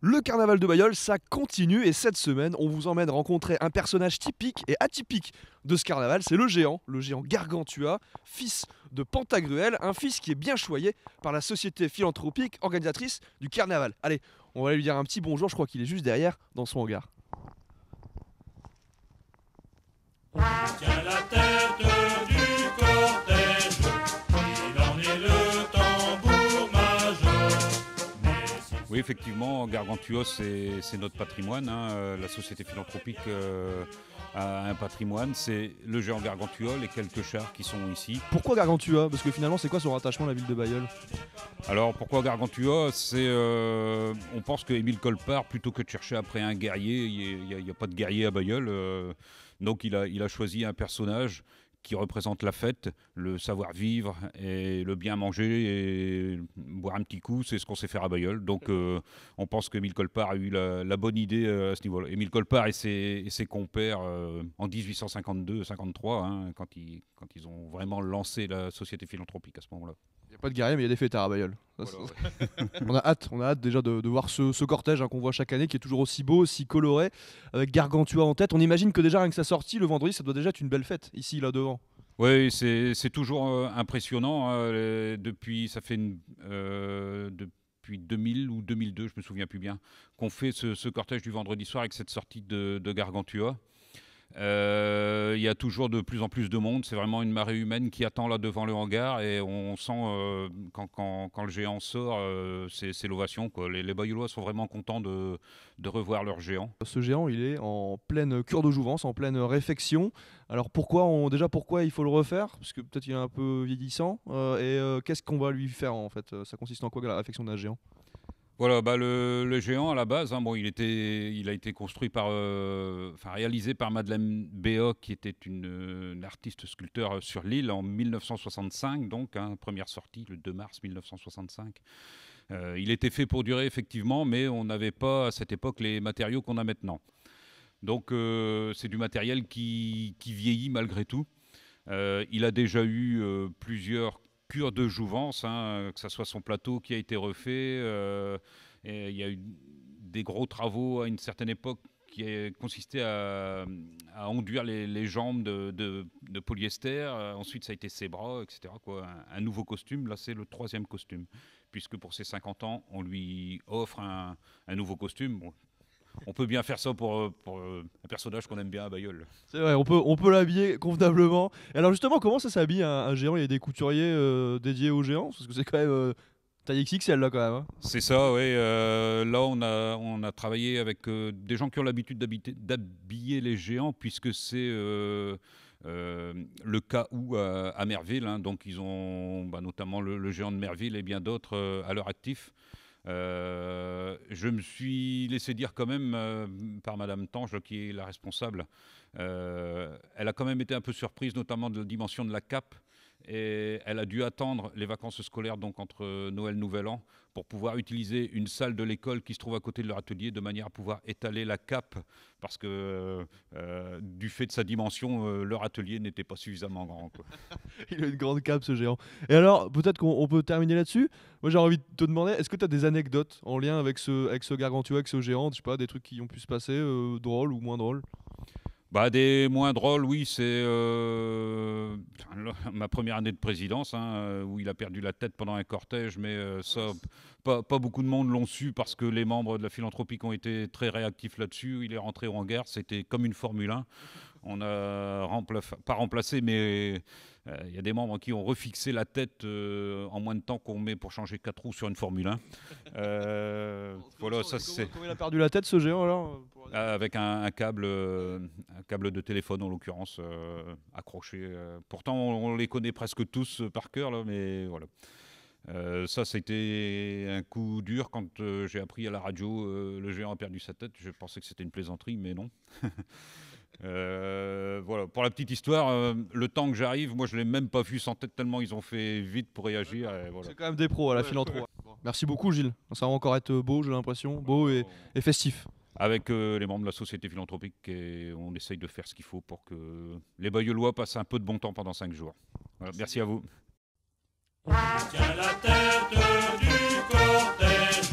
Le carnaval de Bailleul, ça continue et cette semaine, on vous emmène rencontrer un personnage typique et atypique de ce carnaval, c'est le géant Gargantua, fils de Pantagruel, un fils qui est bien choyé par la société philanthropique organisatrice du carnaval. Allez, on va lui dire un petit bonjour, je crois qu'il est juste derrière dans son hangar. On tient la tête du cortège, il en est le tambour major. Oui, effectivement, Gargantua, c'est notre patrimoine. La société philanthropique a un patrimoine. C'est le géant Gargantua, les quelques chars qui sont ici. Pourquoi Gargantua? Parce que finalement, c'est quoi son rattachement à la ville de Bailleul? Alors, pourquoi Gargantua? On pense que Émile Colpart, plutôt que de chercher après un guerrier, il n'y a pas de guerrier à Bailleul. Donc, il a choisi un personnage qui représente la fête, le savoir-vivre et le bien manger et boire un petit coup, c'est ce qu'on sait faire à Bailleul. Donc on pense qu'Émile Colpart a eu la bonne idée à ce niveau-là. Émile Colpart et ses compères en 1852-53, quand ils ont vraiment lancé la société philanthropique à ce moment-là. Il n'y a pas de guerrier, mais il y a des fêtards à Bailleul. Voilà, On a hâte déjà de voir ce cortège qu'on voit chaque année, qui est toujours aussi beau, aussi coloré, avec Gargantua en tête. On imagine que déjà rien que sa sortie le vendredi, ça doit déjà être une belle fête, ici, là devant. Oui, c'est toujours impressionnant. Depuis 2000 ou 2002, je me souviens plus bien, qu'on fait ce cortège du vendredi soir avec cette sortie de Gargantua. Il y a toujours de plus en plus de monde. C'est vraiment une marée humaine qui attend là devant le hangar et on sent quand le géant sort, c'est l'ovation, quoi. Les Bailleullois sont vraiment contents de revoir leur géant. Ce géant, il est en pleine cure de jouvence, en pleine réfection. Alors pourquoi il faut le refaire? Parce que peut-être il est un peu vieillissant. Qu'est-ce qu'on va lui faire en fait? Ça consiste en quoi la réfection d'un géant? Voilà, le géant à la base, il a été construit réalisé par Madeleine Béat, qui était une artiste sculpteur sur l'île en 1965, donc première sortie le 2 mars 1965. Il était fait pour durer effectivement, mais on n'avait pas à cette époque les matériaux qu'on a maintenant. Donc c'est du matériel qui vieillit malgré tout. Il a déjà eu plusieurs cure de jouvence, que ce soit son plateau qui a été refait. Et il y a eu des gros travaux à une certaine époque qui consisté à enduire les jambes de polyester. Ensuite, ça a été ses bras, etc. Un nouveau costume. Là, c'est le 3e costume, puisque pour ses 50 ans, on lui offre un nouveau costume. Bon, on peut bien faire ça pour un personnage qu'on aime bien à Bailleul. C'est vrai, on peut l'habiller convenablement. Et alors justement, comment ça s'habille un géant? Il y a des couturiers dédiés aux géants? Parce que c'est quand même taille XXL là quand même. C'est ça, oui. Là, on a travaillé avec des gens qui ont l'habitude d'habiller les géants, puisque c'est le cas où à Merville. Donc ils ont notamment le géant de Merville et bien d'autres à leur actif. Je me suis laissé dire quand même par Madame Tange, qui est la responsable. Elle a quand même été un peu surprise, notamment de la dimension de la cape. Et elle a dû attendre les vacances scolaires, donc entre Noël et Nouvel An, pour pouvoir utiliser une salle de l'école qui se trouve à côté de leur atelier, de manière à pouvoir étaler la cape, parce que du fait de sa dimension, leur atelier n'était pas suffisamment grand, quoi. Il a une grande cape ce géant. Et alors, peut-être qu'on peut terminer là-dessus. Moi j'ai envie de te demander, est-ce que tu as des anecdotes en lien avec ce Gargantua, avec ce géant? Je sais pas, des trucs qui ont pu se passer, drôles ou moins drôles? Des moins drôles, oui, c'est ma première année de présidence, où il a perdu la tête pendant un cortège, mais ça, pas beaucoup de monde l'ont su parce que les membres de la philanthropique ont été très réactifs là-dessus. Il est rentré au hangar, c'était comme une Formule 1. On n'a pas remplacé, mais il y a des membres qui ont refixé la tête en moins de temps qu'on met pour changer 4 roues sur une Formule 1. Voilà, ça c'est. Comment il a perdu la tête ce géant alors? Avec un câble de téléphone en l'occurrence accroché. Pourtant on les connaît presque tous par cœur là, mais voilà. Ça c'était un coup dur quand j'ai appris à la radio le géant a perdu sa tête. Je pensais que c'était une plaisanterie, mais non. Voilà, pour la petite histoire, le temps que j'arrive, moi je l'ai même pas vu sans tête tellement ils ont fait vite pour réagir. Voilà. C'est quand même des pros à la philanthropie. Bon. Merci beaucoup Gilles, ça va encore être beau, j'ai l'impression, beau et festif. Avec les membres de la société philanthropique, et on essaye de faire ce qu'il faut pour que les Bailleullois passent un peu de bon temps pendant 5 jours. Voilà, merci à vous. On tient la tête du cortège.